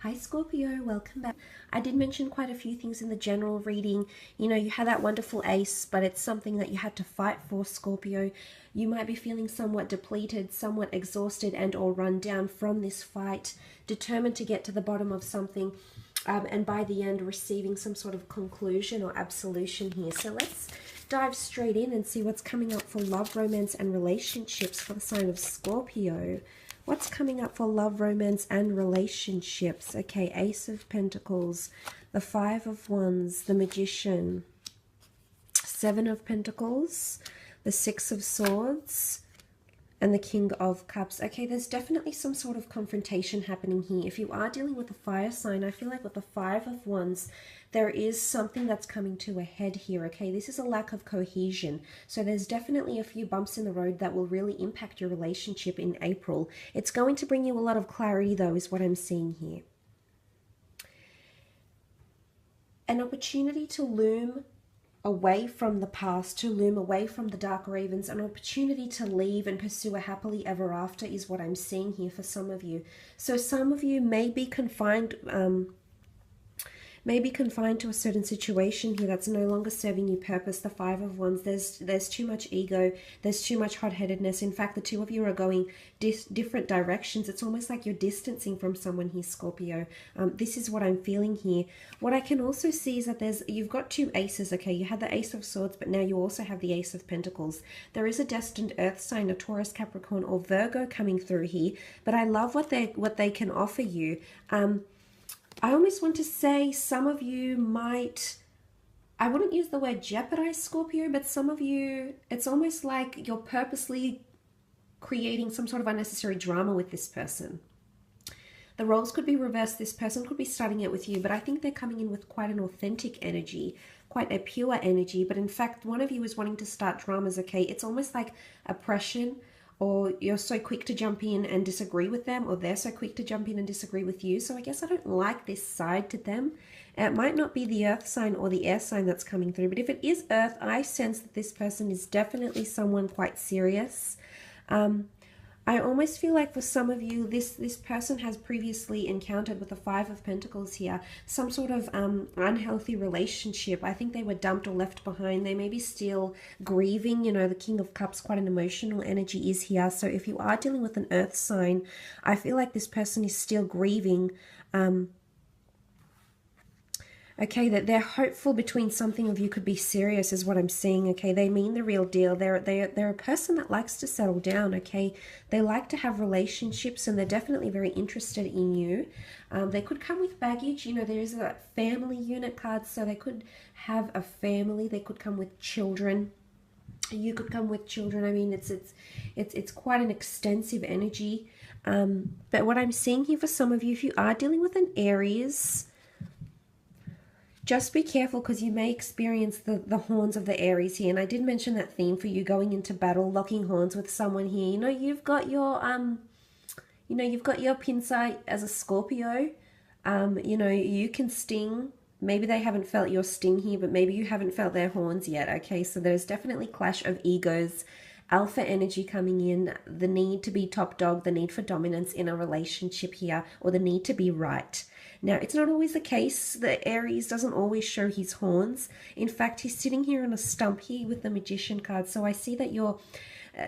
Hi Scorpio, welcome back. I did mention quite a few things in the general reading. You know, you had that wonderful ace, but it's something that you had to fight for, Scorpio. You might be feeling somewhat depleted, somewhat exhausted and or run down from this fight, determined to get to the bottom of something, and by the end receiving some sort of conclusion or absolution here. So let's dive straight in and see what's coming up for love, romance and relationships for the sign of Scorpio. What's coming up for love, romance, and relationships? Okay, Ace of Pentacles, the Five of Wands, the Magician, Seven of Pentacles, the Six of Swords, and the King of Cups. Okay, there's definitely some sort of confrontation happening here. If you are dealing with a fire sign, I feel like with the Five of Wands, there is something that's coming to a head here, okay? This is a lack of cohesion. So there's definitely a few bumps in the road that will really impact your relationship in April. It's going to bring you a lot of clarity, though, is what I'm seeing here. An opportunity to loom away from the past, to loom away from the dark ravens, an opportunity to leave and pursue a happily ever after is what I'm seeing here for some of you. So some of you may be confined to a certain situation here that's no longer serving you purpose. The Five of Wands, there's too much ego, there's too much hot-headedness. In fact, the two of you are going different directions. It's almost like you're distancing from someone here, Scorpio. This is what I'm feeling here. What I can also see is that you've got two aces, okay? You had the Ace of Swords, but now you also have the Ace of Pentacles. There is a destined earth sign, a Taurus, Capricorn, or Virgo coming through here, but I love what they can offer you. I almost want to say some of you might, I wouldn't use the word jeopardize, Scorpio, but some of you, it's almost like you're purposely creating some sort of unnecessary drama with this person. The roles could be reversed. This person could be starting it with you, but I think they're coming in with quite an authentic energy, quite a pure energy. But in fact, one of you is wanting to start dramas, okay? It's almost like oppression, or you're so quick to jump in and disagree with them, or they're so quick to jump in and disagree with you. So I guess I don't like this side to them. It might not be the earth sign or the air sign that's coming through, but if it is earth, I sense that this person is definitely someone quite serious. I almost feel like for some of you, this person has previously encountered with the Five of Pentacles here, some sort of unhealthy relationship. I think they were dumped or left behind. They may be still grieving. You know, the King of Cups, quite an emotional energy is here. So if you are dealing with an earth sign, I feel like this person is still grieving. Okay, that they're hopeful between something of you could be serious is what I'm seeing, okay? They mean the real deal. They're a person that likes to settle down, okay? They like to have relationships and they're definitely very interested in you. They could come with baggage. You know, there is a family unit card, so they could have a family. They could come with children. You could come with children. I mean, it's quite an extensive energy. But what I'm seeing here for some of you, if you are dealing with an Aries, just be careful because you may experience the horns of the Aries here. And I did mention that theme for you going into battle, locking horns with someone here. You know, you've got your pincer as a Scorpio. You know, you can sting. Maybe they haven't felt your sting here, but maybe you haven't felt their horns yet. Okay, so there's definitely clash of egos, alpha energy coming in, the need to be top dog, the need for dominance in a relationship here, or the need to be right. Now, it's not always the case. The Aries doesn't always show his horns. In fact, he's sitting here on a stump here with the Magician card. So I see that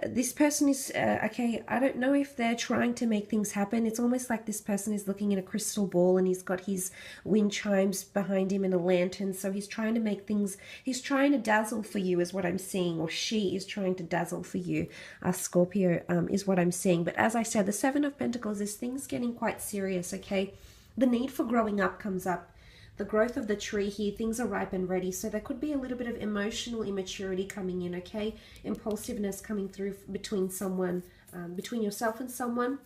this person is, okay, I don't know if they're trying to make things happen. It's almost like this person is looking at a crystal ball and he's got his wind chimes behind him and a lantern. So he's trying to make things, he's trying to dazzle for you is what I'm seeing, or she is trying to dazzle for you, Scorpio, is what I'm seeing. But as I said, the Seven of Pentacles is things getting quite serious, okay? The need for growing up comes up. The growth of the tree here, things are ripe and ready. So there could be a little bit of emotional immaturity coming in, okay? Impulsiveness coming through between someone, between yourself and someone.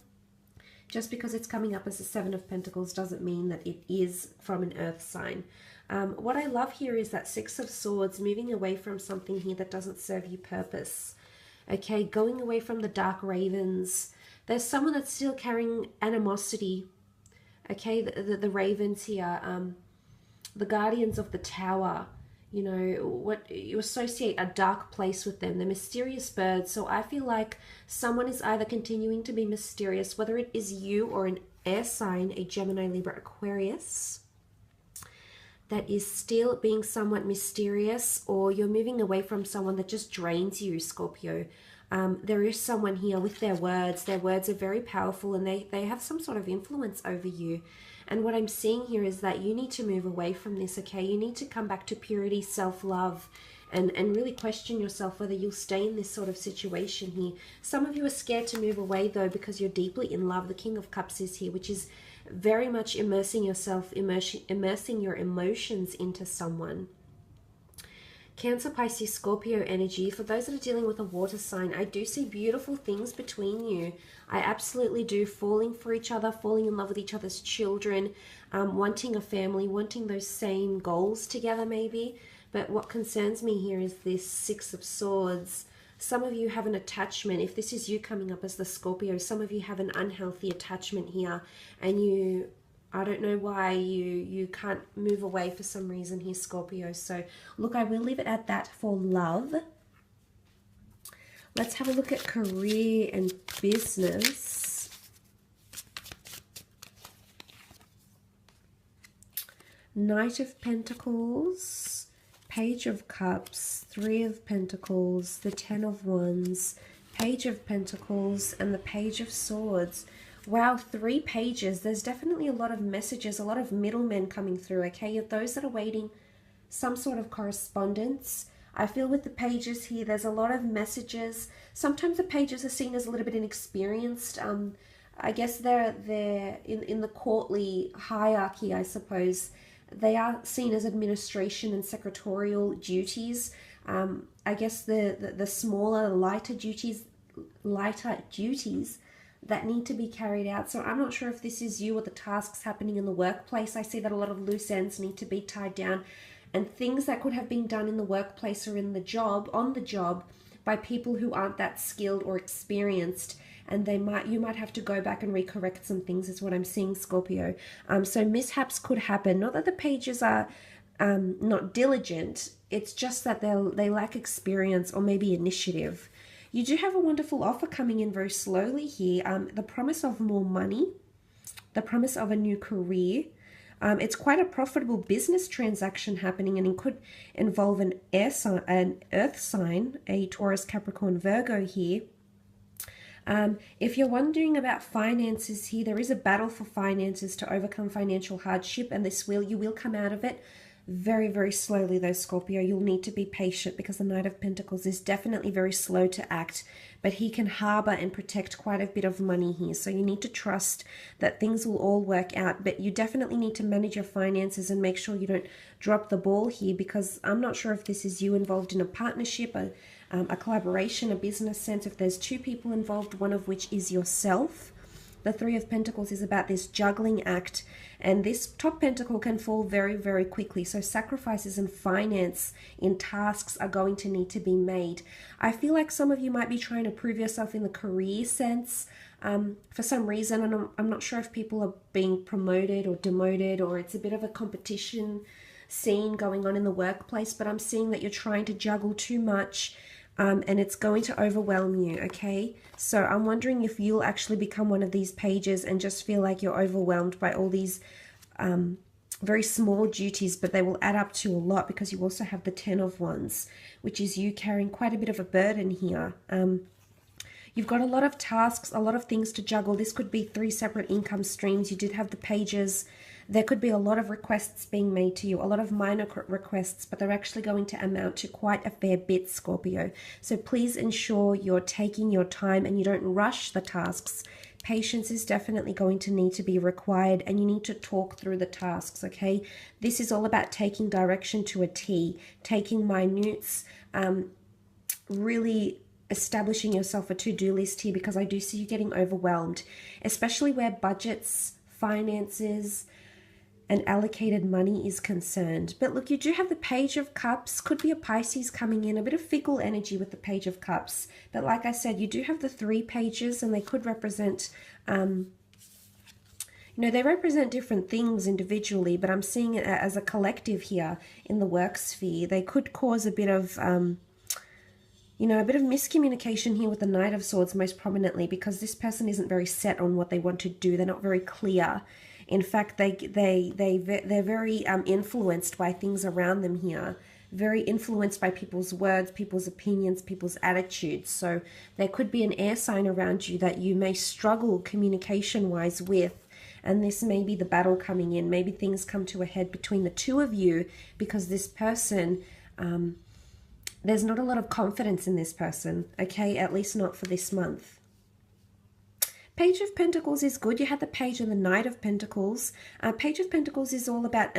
Just because it's coming up as a Seven of Pentacles doesn't mean that it is from an earth sign. What I love here is that Six of Swords, moving away from something here that doesn't serve you purpose. Okay, going away from the dark ravens. There's someone that's still carrying animosity. Okay, the ravens here, the guardians of the tower, you know, what you associate a dark place with them, the mysterious birds. So I feel like someone is either continuing to be mysterious, whether it is you or air sign, a Gemini, Libra, Aquarius, that is still being somewhat mysterious, or you're moving away from someone that just drains you, Scorpio. There is someone here with their words. Their words are very powerful, and they have some sort of influence over you. And what I'm seeing here is that you need to move away from this, okay? You need to come back to purity, self-love, and really question yourself whether you'll stay in this sort of situation here. Some of you are scared to move away, though, because you're deeply in love. The King of Cups is here, which is very much immersing yourself, immersing your emotions into someone. Cancer, Pisces, Scorpio energy. For those that are dealing with a water sign, I do see beautiful things between you. I absolutely do. Falling for each other, falling in love with each other's children, wanting a family, wanting those same goals together maybe. But what concerns me here is this Six of Swords. Some of you have an attachment. If this is you coming up as the Scorpio, some of you have an unhealthy attachment here, and you, I don't know why, you can't move away for some reason here, Scorpio. So look, I will leave it at that for love. Let's have a look at career and business. Knight of Pentacles, Page of Cups, Three of Pentacles, the Ten of Wands, Page of Pentacles, and the Page of Swords. Wow, 3 pages. There's definitely a lot of messages, a lot of middlemen coming through, okay? Those that are waiting some sort of correspondence. I feel with the pages here, there's a lot of messages. Sometimes the pages are seen as a little bit inexperienced. I guess they're in the courtly hierarchy, I suppose. They are seen as administration and secretarial duties. I guess the smaller, lighter duties that need to be carried out. So I'm not sure if this is you or the tasks happening in the workplace. I see that a lot of loose ends need to be tied down, and things that could have been done in the workplace or on the job by people who aren't that skilled or experienced, and you might have to go back and recorrect some things, is what I'm seeing, Scorpio. So mishaps could happen. Not that the pages are not diligent, it's just that they lack experience or maybe initiative. You do have a wonderful offer coming in very slowly here. The promise of more money, the promise of a new career. It's quite a profitable business transaction happening, and it could involve an earth sign, a Taurus, Capricorn, Virgo here. If you're wondering about finances here, there is a battle for finances to overcome financial hardship, and you will come out of it very, very slowly though, Scorpio. You'll need to be patient because the Knight of Pentacles is definitely very slow to act, but he can harbor and protect quite a bit of money here. So you need to trust that things will all work out, but you definitely need to manage your finances and make sure you don't drop the ball here, because I'm not sure if this is you involved in a partnership, a collaboration, a business sense. If there's 2 people involved, one of which is yourself. The Three of Pentacles is about this juggling act, and this top pentacle can fall very, very quickly. So sacrifices in finance, in tasks, are going to need to be made. I feel like some of you might be trying to prove yourself in the career sense for some reason, and I'm not sure if people are being promoted or demoted, or it's a bit of a competition scene going on in the workplace, but I'm seeing that you're trying to juggle too much. And it's going to overwhelm you, okay? So I'm wondering if you'll actually become one of these pages and just feel like you're overwhelmed by all these very small duties, but they will add up to a lot, because you also have the Ten of Wands, which is you carrying quite a bit of a burden here. You've got a lot of tasks, a lot of things to juggle. This could be 3 separate income streams. You did have the pages. There could be a lot of requests being made to you, a lot of minor requests, but they're actually going to amount to quite a fair bit, Scorpio. So please ensure you're taking your time and you don't rush the tasks. Patience is definitely going to need to be required, and you need to talk through the tasks, okay? This is all about taking direction to a T, taking minutes, really establishing yourself a to-do list here, because I do see you getting overwhelmed, especially where budgets, finances, and allocated money is concerned. But look, you do have the Page of Cups. Could be a Pisces coming in, a bit of fickle energy with the Page of Cups. But like I said, you do have the 3 pages, and they could represent, they represent different things individually, but I'm seeing it as a collective here in the work sphere. They could cause a bit of You know, a bit of miscommunication here with the Knight of Swords most prominently, because this person isn't very set on what they want to do. They're not very clear. In fact, they're very influenced by things around them here. Very influenced by people's words, people's opinions, people's attitudes. So there could be an air sign around you that you may struggle communication-wise with. And this may be the battle coming in. Maybe things come to a head between the two of you because this person... there's not a lot of confidence in this person, okay? At least not for this month. Page of Pentacles is good. You had the Page and the Knight of Pentacles. Page of Pentacles is all about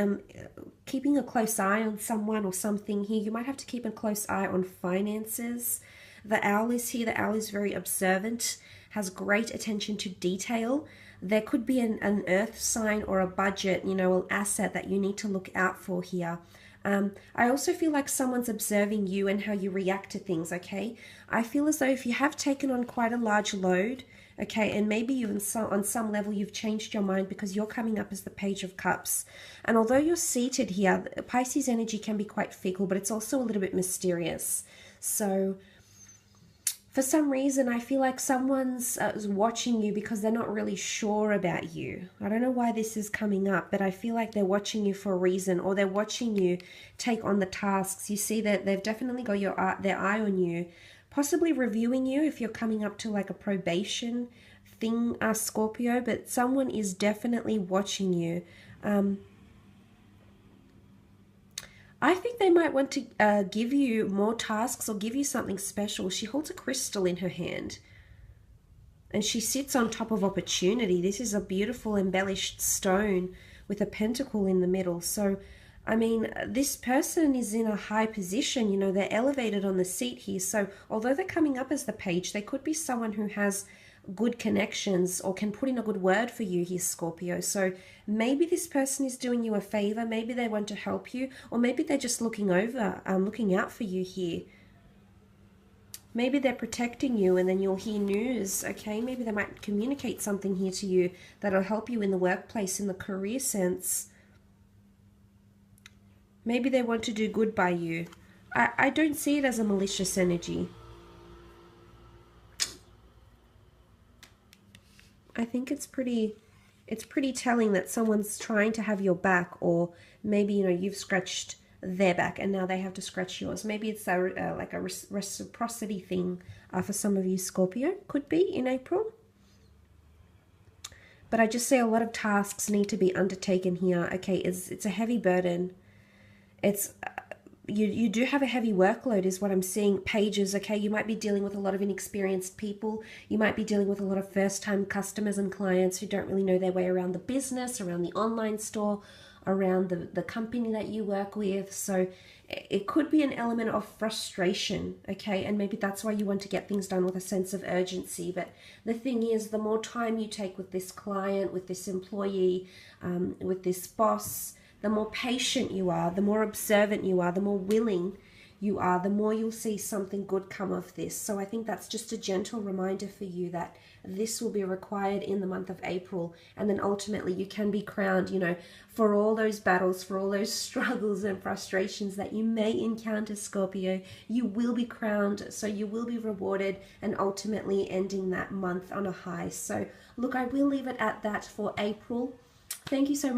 keeping a close eye on someone or something here. You might have to keep a close eye on finances. The Owl is here. The Owl is very observant, has great attention to detail. There could be an earth sign or a budget, you know, an asset that you need to look out for here. I also feel like someone's observing you and how you react to things, okay? I feel as though if you have taken on quite a large load, okay, and maybe you on some level you've changed your mind because you're coming up as the Page of Cups. And although you're seated here, Pisces energy can be quite fickle, but it's also a little bit mysterious. So for some reason, I feel like someone's watching you because they're not really sure about you. I don't know why this is coming up, but I feel like they're watching you for a reason, or they're watching you take on the tasks. You see that they've definitely got their eye on you, possibly reviewing you if you're coming up to like a probation thing, Scorpio, but someone is definitely watching you. I think they might want to give you more tasks or give you something special. She holds a crystal in her hand and she sits on top of opportunity. This is a beautiful embellished stone with a pentacle in the middle. So, I mean, this person is in a high position. You know, they're elevated on the seat here. So although they're coming up as the Page, they could be someone who has good connections or can put in a good word for you here, Scorpio. So maybe this person is doing you a favor, maybe they want to help you, or maybe they're just looking out for you here. Maybe they're protecting you and then you'll hear news, okay? Maybe they might communicate something here to you that'll help you in the workplace, in the career sense. Maybe they want to do good by you. I don't see it as a malicious energy. I think it's pretty telling that someone's trying to have your back, or maybe, you know, you've scratched their back and now they have to scratch yours. Maybe it's like a reciprocity thing for some of you, Scorpio. Could be in April. But I just say a lot of tasks need to be undertaken here. Okay, it's a heavy burden. It's you do have a heavy workload is what I'm seeing. Pages, okay, you might be dealing with a lot of inexperienced people. You might be dealing with a lot of first-time customers and clients who don't really know their way around the business, around the online store, around the company that you work with. So it could be an element of frustration, okay, and maybe that's why you want to get things done with a sense of urgency. But the thing is, the more time you take with this client, with this employee, with this boss, the more patient you are, the more observant you are, the more willing you are, the more you'll see something good come of this. So I think that's just a gentle reminder for you that this will be required in the month of April. And then ultimately you can be crowned, you know, for all those battles, for all those struggles and frustrations that you may encounter, Scorpio. You will be crowned, so you will be rewarded, and ultimately ending that month on a high. So look, I will leave it at that for April. Thank you so much.